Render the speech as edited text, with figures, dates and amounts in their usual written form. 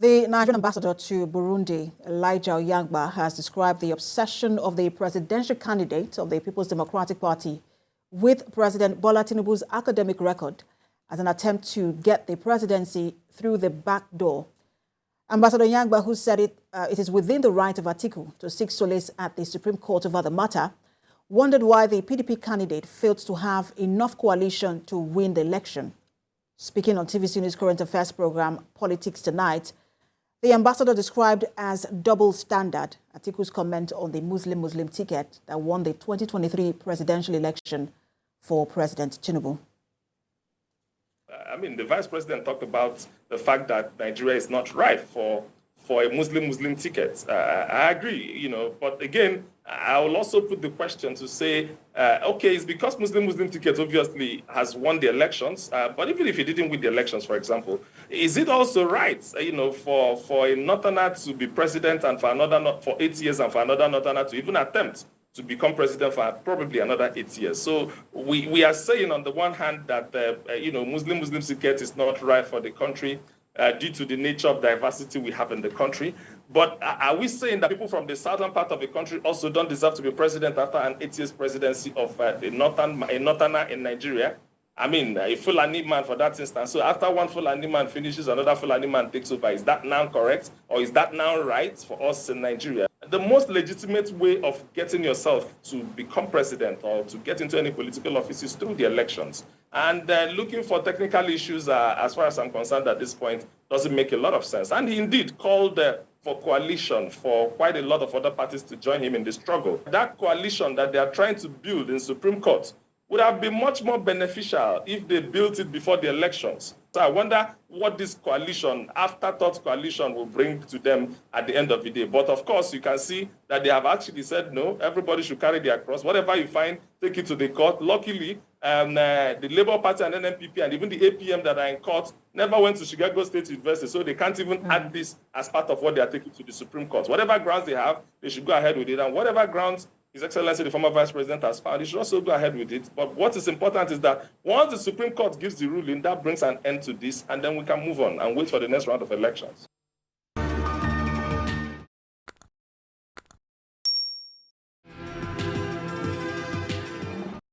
The Nigerian Ambassador to Burundi, Onyeagba, has described the obsession of the presidential candidate of the People's Democratic Party with President Bola Tinubu's academic record as an attempt to get the presidency through the back door. Ambassador Onyeagba, who said it is within the right of Atiku to seek solace at the Supreme Court over the matter, wondered why the PDP candidate failed to have enough coalition to win the election. Speaking on TVC News current affairs program Politics Tonight, the ambassador described as double standard Atiku's comment on the Muslim ticket that won the 2023 presidential election for President Tinubu. I mean, the vice president talked about the fact that Nigeria is not ripe for a Muslim ticket. I agree, but again, I will also put the question to say, okay, it's because Muslim ticket obviously has won the elections, but even if he didn't win the elections, for example, is it also right, for a northerner to be president and for 8 years and for another northerner to even attempt to become president for probably another 8 years? So we are saying on the one hand that, Muslim ticket is not right for the country, due to the nature of diversity we have in the country. But are we saying that people from the southern part of the country also don't deserve to be president after an 8 years presidency of a northerner in Nigeria? I mean, a Fulani man for that instance. So after one Fulani man finishes, another Fulani man takes over. Is that now correct? Or is that now right for us in Nigeria? The most legitimate way of getting yourself to become president or to get into any political office is through the elections. And looking for technical issues, as far as I'm concerned at this point, doesn't make a lot of sense. And he indeed called for coalition for quite a lot of other parties to join him in the struggle. That coalition that they are trying to build in Supreme Court would have been much more beneficial if they built it before the elections. So I wonder what this coalition, afterthought coalition, will bring to them at the end of the day. But of course, you can see that they have actually said, no, everybody should carry their cross. Whatever you find, take it to the court. Luckily, the Labour Party and NNPP and even the APM that are in court never went to Chicago State University, so they can't even add this as part of what they are taking to the Supreme Court. Whatever grounds they have, they should go ahead with it. And whatever grounds His Excellency, the former Vice President, has found, he should also go ahead with it. But what is important is that once the Supreme Court gives the ruling, that brings an end to this, and then we can move on and wait for the next round of elections.